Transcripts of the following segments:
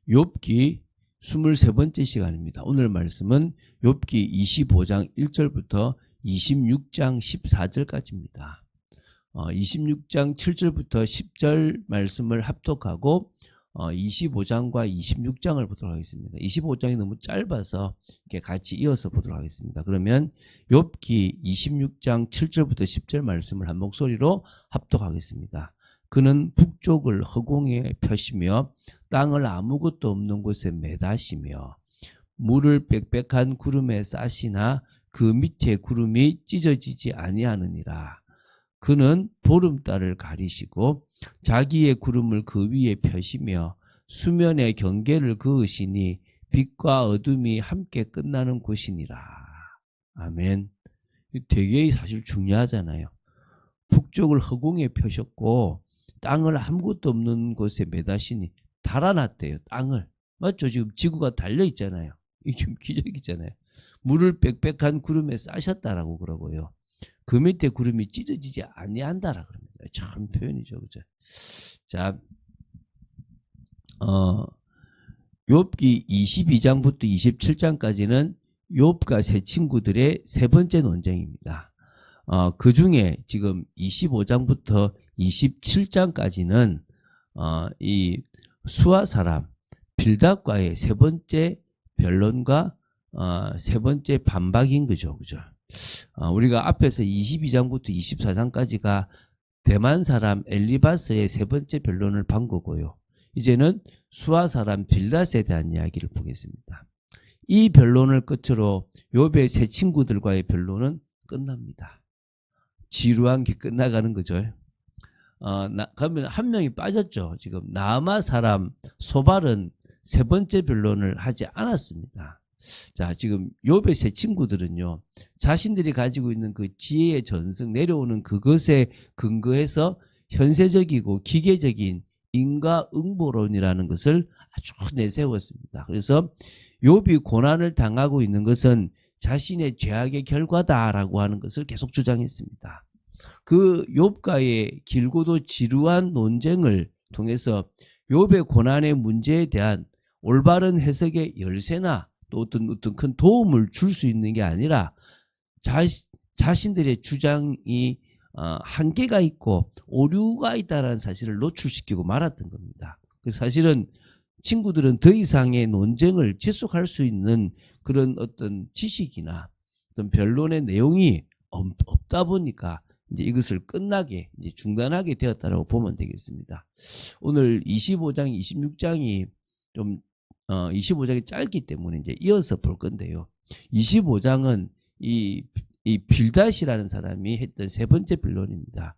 욥기 23번째 시간입니다. 오늘 말씀은 욥기 25장 1절부터 26장 14절까지입니다. 26장 7절부터 10절 말씀을 합독하고 25장과 26장을 보도록 하겠습니다. 25장이 너무 짧아서 이렇게 같이 이어서 보도록 하겠습니다. 그러면 욥기 26장 7절부터 10절 말씀을 한 목소리로 합독하겠습니다. 그는 북쪽을 허공에 펴시며 땅을 아무것도 없는 곳에 매다시며 물을 빽빽한 구름에 싸시나 그 밑에 구름이 찢어지지 아니하느니라. 그는 보름달을 가리시고 자기의 구름을 그 위에 펴시며 수면의 경계를 그으시니 빛과 어둠이 함께 끝나는 곳이니라. 아멘. 되게 사실 중요하잖아요. 북쪽을 허공에 펴셨고 땅을 아무것도 없는 곳에 매다시니 달아났대요. 땅을. 맞죠? 지금 지구가 달려있잖아요. 이게 좀 기적이잖아요. 물을 빽빽한 구름에 싸셨다라고 그러고요. 그 밑에 구름이 찢어지지 아니한다라 그럽니다. 참 표현이죠. 그죠? 자, 욥기 22장부터 27장까지는 욥과 세 친구들의 세 번째 논쟁입니다. 그 중에 지금 25장부터 27장까지는 이 수아 사람 빌닷과의 세 번째 변론과 세 번째 반박인 거죠. 그죠? 우리가 앞에서 22장부터 24장까지가 대만 사람 엘리바스의 세 번째 변론을 본 거고요. 이제는 수아 사람 빌닷에 대한 이야기를 보겠습니다. 이 변론을 끝으로 욥의 세 친구들과의 변론은 끝납니다. 지루한 게 끝나가는 거죠. 그러면 한 명이 빠졌죠. 지금 나아마 사람 소발은 세 번째 변론을 하지 않았습니다. 자, 지금 욥의 세 친구들은요, 자신들이 가지고 있는 그 지혜의 전승 내려오는 그것에 근거해서 현세적이고 기계적인 인과응보론이라는 것을 아주 내세웠습니다. 그래서 욥이 고난을 당하고 있는 것은 자신의 죄악의 결과다라고 하는 것을 계속 주장했습니다. 그 욥과의 길고도 지루한 논쟁을 통해서 욥의 고난의 문제에 대한 올바른 해석의 열쇠나 또 어떤 큰 도움을 줄 수 있는 게 아니라 자신들의 주장이 한계가 있고 오류가 있다는 사실을 노출시키고 말았던 겁니다. 그래서 사실은 친구들은 더 이상의 논쟁을 지속할 수 있는 그런 어떤 지식이나 어떤 변론의 내용이 없다 보니까 이제 이것을 끝나게 이제 중단하게 되었다라고 보면 되겠습니다. 오늘 25장, 26장이 좀 25장이 짧기 때문에 이제 이어서 볼 건데요. 25장은 이 빌닷이라는 사람이 했던 세 번째 변론입니다.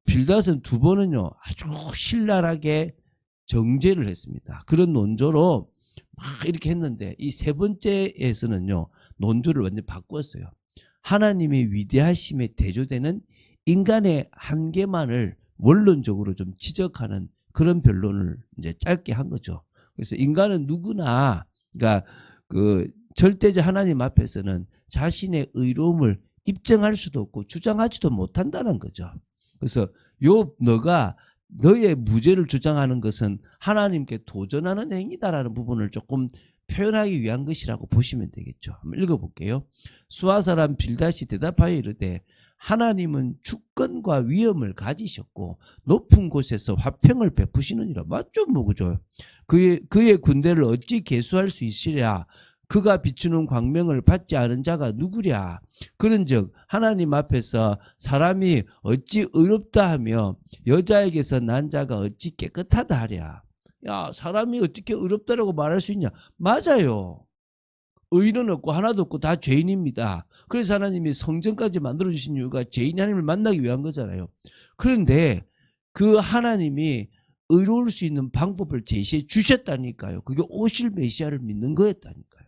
빌닷은 두 번은요 아주 신랄하게 정죄를 했습니다. 그런 논조로 막 이렇게 했는데 이 세 번째에서는요 논조를 완전 바꿨어요. 하나님의 위대하심에 대조되는 인간의 한계만을 원론적으로 좀 지적하는 그런 변론을 이제 짧게 한 거죠. 그래서 인간은 누구나, 그러니까 그 절대적 하나님 앞에서는 자신의 의로움을 입증할 수도 없고 주장하지도 못한다는 거죠. 그래서 욥, 너가 너의 무죄를 주장하는 것은 하나님께 도전하는 행위다라는 부분을 조금 표현하기 위한 것이라고 보시면 되겠죠. 한번 읽어볼게요. 수아 사람 빌닷이 대답하여 이르되 하나님은 주권과 위엄을 가지셨고 높은 곳에서 화평을 베푸시느니라. 맞죠? 뭐 그죠? 그의 군대를 어찌 계수할 수 있으랴? 그가 비추는 광명을 받지 않은 자가 누구랴? 그런즉 하나님 앞에서 사람이 어찌 의롭다 하며 여자에게서 난 자가 어찌 깨끗하다 하랴? 야, 사람이 어떻게 의롭다라고 말할 수 있냐? 맞아요. 의는 없고 하나도 없고 다 죄인입니다. 그래서 하나님이 성전까지 만들어주신 이유가 죄인이 하나님을 만나기 위한 거잖아요. 그런데 그 하나님이 의로울 수 있는 방법을 제시해 주셨다니까요. 그게 오실 메시아를 믿는 거였다니까요.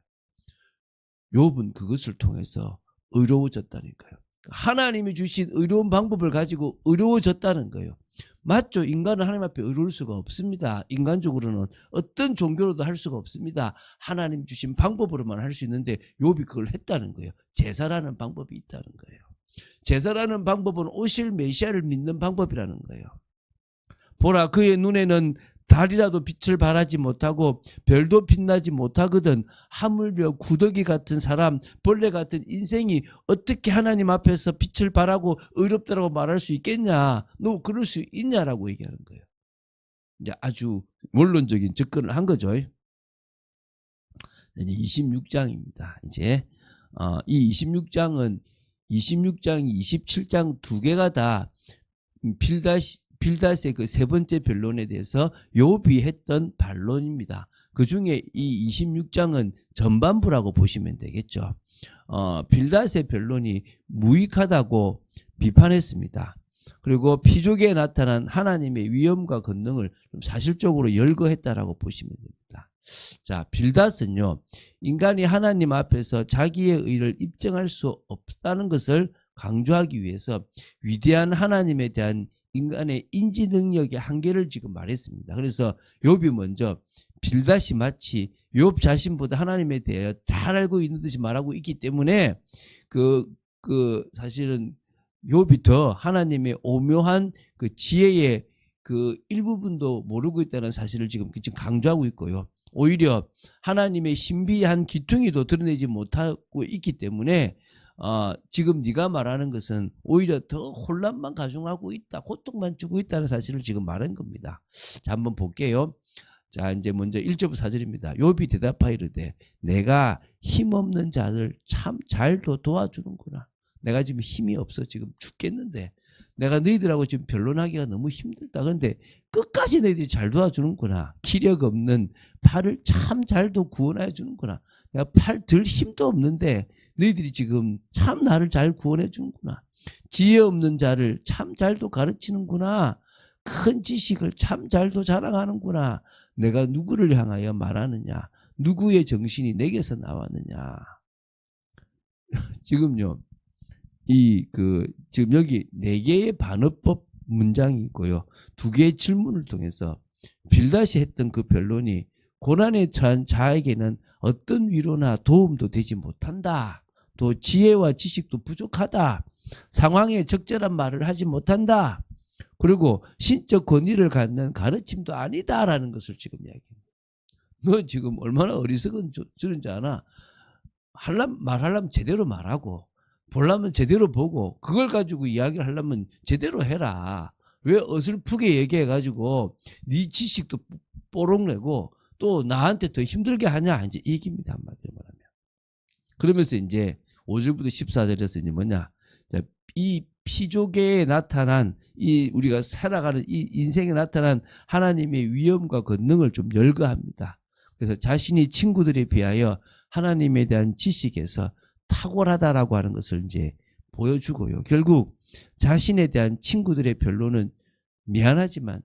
욥은 그것을 통해서 의로워졌다니까요. 하나님이 주신 의로운 방법을 가지고 의로워졌다는 거예요. 맞죠? 인간은 하나님 앞에 의로울 수가 없습니다. 인간적으로는 어떤 종교로도 할 수가 없습니다. 하나님 주신 방법으로만 할 수 있는데 욥이 그걸 했다는 거예요. 제사라는 방법이 있다는 거예요. 제사라는 방법은 오실 메시아를 믿는 방법이라는 거예요. 보라, 그의 눈에는 달이라도 빛을 발하지 못하고 별도 빛나지 못하거든 하물며 구더기 같은 사람, 벌레 같은 인생이 어떻게 하나님 앞에서 빛을 발하고 의롭다라고 말할 수 있겠냐? 너 그럴 수 있냐라고 얘기하는 거예요. 이제 아주 원론적인 접근을 한 거죠. 이제 26장입니다. 이제 이 26장은 26장, 27장 두 개가 다 빌닷의 그 세 번째 변론에 대해서 욥이 했던 반론입니다. 그 중에 이 26장은 전반부라고 보시면 되겠죠. 빌닷의 변론이 무익하다고 비판했습니다. 그리고 피족에 나타난 하나님의 위엄과 권능을 좀 사실적으로 열거했다라고 보시면 됩니다. 자, 빌닷은요, 인간이 하나님 앞에서 자기의 의를 입증할 수 없다는 것을 강조하기 위해서 위대한 하나님에 대한 인간의 인지 능력의 한계를 지금 말했습니다. 그래서 욥이 먼저 빌닷이 마치 욥 자신보다 하나님에 대해 잘 알고 있는 듯이 말하고 있기 때문에 사실은 욥이 더 하나님의 오묘한 그 지혜의 그 일부분도 모르고 있다는 사실을 지금 강조하고 있고요. 오히려 하나님의 신비한 기퉁이도 드러내지 못하고 있기 때문에 지금 네가 말하는 것은 오히려 더 혼란만 가중하고 있다, 고통만 주고 있다는 사실을 지금 말한 겁니다. 자, 한번 볼게요. 자, 이제 먼저 1절부터 4절입니다. 욥이 대답하이르되 내가 힘없는 자를 참 잘도 도와주는구나. 내가 지금 힘이 없어. 지금 죽겠는데 내가 너희들하고 지금 변론하기가 너무 힘들다. 그런데 끝까지 너희들이 잘 도와주는구나. 기력 없는 팔을 참 잘도 구원해 주는구나. 내가 팔 들 힘도 없는데 너희들이 지금 참 나를 잘 구원해 주는구나. 지혜 없는 자를 참 잘도 가르치는구나. 큰 지식을 참 잘도 자랑하는구나. 내가 누구를 향하여 말하느냐. 누구의 정신이 내게서 나왔느냐. 지금요. 지금 여기 4개의 반어법 문장이 있고요. 2개의 질문을 통해서 빌닷이 했던 그 변론이 고난에 처한 자에게는 어떤 위로나 도움도 되지 못한다. 또 지혜와 지식도 부족하다. 상황에 적절한 말을 하지 못한다. 그리고 신적 권위를 갖는 가르침도 아니다라는 것을 지금 이야기합니다. 너 지금 얼마나 어리석은 줄인지 아나? 말하려면 제대로 말하고 보려면 제대로 보고 그걸 가지고 이야기를 하려면 제대로 해라. 왜 어설프게 얘기해가지고 네 지식도 뽀록내고 또 나한테 더 힘들게 하냐. 이제 이 얘기입니다. 한마디로 말하면. 그러면서 이제 5절부터 14절에서 이제 뭐냐. 이 피조계에 나타난 이 우리가 살아가는 이 인생에 나타난 하나님의 위엄과 권능을 좀 열거합니다. 그래서 자신이 친구들에 비하여 하나님에 대한 지식에서 탁월하다라고 하는 것을 이제 보여주고요. 결국 자신에 대한 친구들의 변론은 미안하지만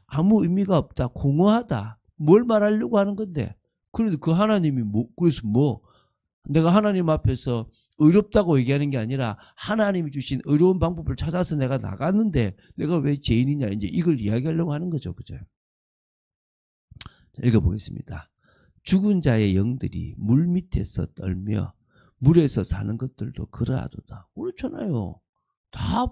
아무 의미가 없다. 공허하다. 뭘 말하려고 하는 건데. 그래도 그 하나님이 그래서 내가 하나님 앞에서 의롭다고 얘기하는 게 아니라 하나님이 주신 의로운 방법을 찾아서 내가 나갔는데 내가 왜 죄인이냐. 이제 이걸 이야기하려고 하는 거죠. 그죠? 자, 읽어보겠습니다. 죽은 자의 영들이 물 밑에서 떨며 물에서 사는 것들도 그러하도다. 그렇잖아요. 다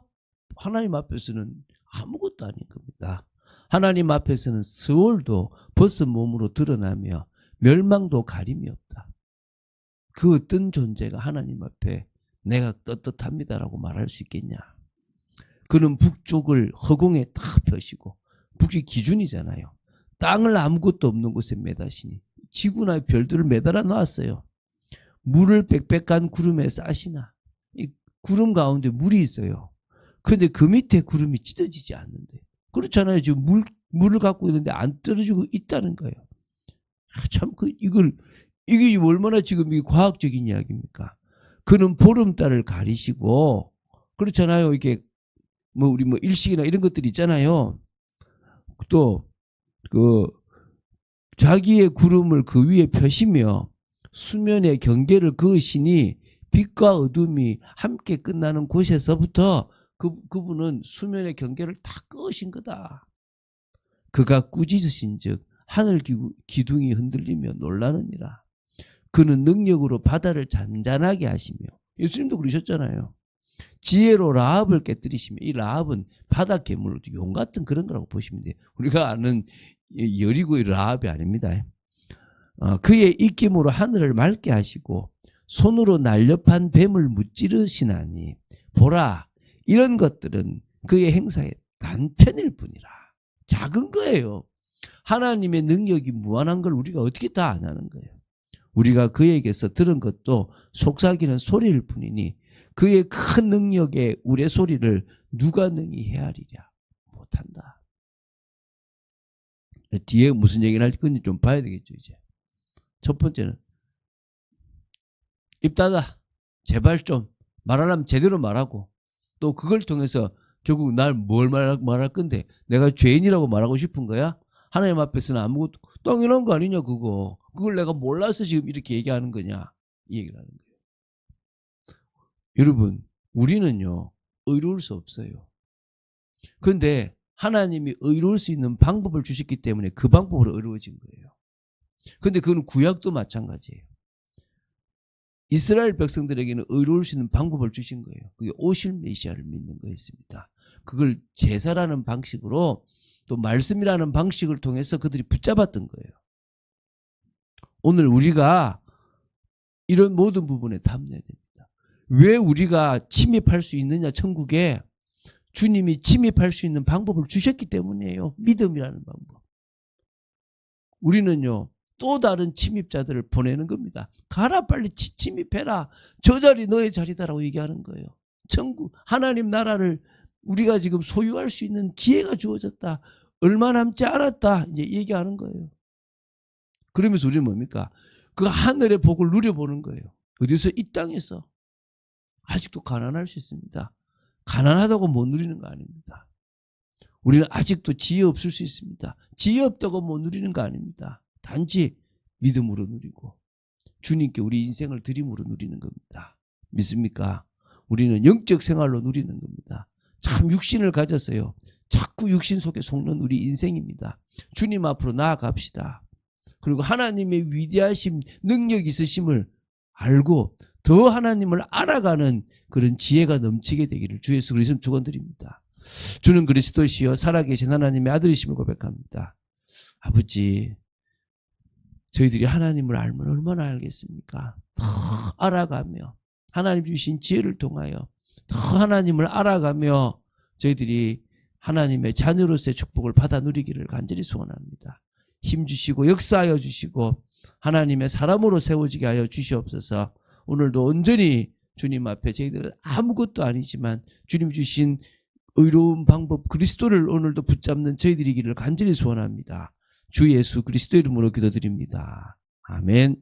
하나님 앞에서는 아무것도 아닌 겁니다. 하나님 앞에서는 스월도 벗은 몸으로 드러나며 멸망도 가림이 없다. 그 어떤 존재가 하나님 앞에 내가 떳떳합니다라고 말할 수 있겠냐. 그는 북쪽을 허공에 탁 펴시고 북이 기준이잖아요. 땅을 아무것도 없는 곳에 매다시니 지구나 별들을 매달아 놨어요. 물을 빽빽한 구름에 싸시나. 이 구름 가운데 물이 있어요. 그런데 그 밑에 구름이 찢어지지 않는데. 그렇잖아요. 지금 물을 갖고 있는데 안 떨어지고 있다는 거예요. 참 이게 얼마나 지금 이 과학적인 이야기입니까? 그는 보름달을 가리시고 그렇잖아요. 이게 우리 일식이나 이런 것들 있잖아요. 또 자기의 구름을 그 위에 펴시며 수면의 경계를 그으시니 빛과 어둠이 함께 끝나는 곳에서부터 그분은 수면의 경계를 다 그으신 거다. 그가 꾸짖으신 즉 하늘 기둥이 흔들리며 놀라느니라. 그는 능력으로 바다를 잔잔하게 하시며 예수님도 그러셨잖아요. 지혜로 라합을 깨뜨리시면 이 라합은 바다 괴물로도 용 같은 그런 거라고 보시면 돼요. 우리가 아는 여리고의 라합이 아닙니다. 그의 입김으로 하늘을 맑게 하시고 손으로 날렵한 뱀을 무찌르시나니 보라 이런 것들은 그의 행사에 단편일 뿐이라. 작은 거예요. 하나님의 능력이 무한한 걸 우리가 어떻게 다 아냐는 거예요. 우리가 그에게서 들은 것도 속삭이는 소리일 뿐이니 그의 큰 능력의 우레소리를 누가 능히 헤아리랴 못한다. 뒤에 무슨 얘기를 할지 그건 좀 봐야 되겠죠. 이제 첫 번째는 입 닫아. 제발 좀 말하려면 제대로 말하고 또 그걸 통해서 결국 날 뭘 말할 건데 내가 죄인이라고 말하고 싶은 거야? 하나님 앞에서는 아무것도 당연한 거 아니냐 그거. 그걸 내가 몰라서 지금 이렇게 얘기하는 거냐 이 얘기를 하는 거예요. 여러분 우리는요 의로울 수 없어요. 그런데 하나님이 의로울 수 있는 방법을 주셨기 때문에 그 방법으로 의로워진 거예요. 그런데 그건 구약도 마찬가지예요. 이스라엘 백성들에게는 의로울 수 있는 방법을 주신 거예요. 그게 오실 메시아를 믿는 거였습니다. 그걸 제사라는 방식으로 또 말씀이라는 방식을 통해서 그들이 붙잡았던 거예요. 오늘 우리가 이런 모든 부분에 탐내야 됩니다. 왜 우리가 침입할 수 있느냐 천국에 주님이 침입할 수 있는 방법을 주셨기 때문이에요. 믿음이라는 방법. 우리는요 또 다른 침입자들을 보내는 겁니다. 가라 빨리 침입해라. 저 자리 너의 자리다라고 얘기하는 거예요. 천국 하나님 나라를 우리가 지금 소유할 수 있는 기회가 주어졌다. 얼마 남지 않았다. 이제 얘기하는 거예요. 그러면서 우리는 뭡니까? 그 하늘의 복을 누려보는 거예요. 어디서? 이 땅에서. 아직도 가난할 수 있습니다. 가난하다고 못 누리는 거 아닙니다. 우리는 아직도 지혜 없을 수 있습니다. 지혜 없다고 못 누리는 거 아닙니다. 단지 믿음으로 누리고 주님께 우리 인생을 드림으로 누리는 겁니다. 믿습니까? 우리는 영적 생활로 누리는 겁니다. 참 육신을 가졌어요. 자꾸 육신 속에 속는 우리 인생입니다. 주님 앞으로 나아갑시다. 그리고 하나님의 위대하심, 능력 있으심을 알고 더 하나님을 알아가는 그런 지혜가 넘치게 되기를 주 예수 그리스도는 축원드립니다. 주는 그리스도시요 살아계신 하나님의 아들이심을 고백합니다. 아버지, 저희들이 하나님을 알면 얼마나 알겠습니까? 더 알아가며 하나님 주신 지혜를 통하여 더 하나님을 알아가며 저희들이 하나님의 자녀로서의 축복을 받아 누리기를 간절히 소원합니다. 힘주시고 역사하여 주시고 하나님의 사람으로 세워지게 하여 주시옵소서. 오늘도 온전히 주님 앞에 저희들은 아무것도 아니지만 주님 주신 의로운 방법 그리스도를 오늘도 붙잡는 저희들이기를 간절히 소원합니다. 주 예수 그리스도 이름으로 기도드립니다. 아멘.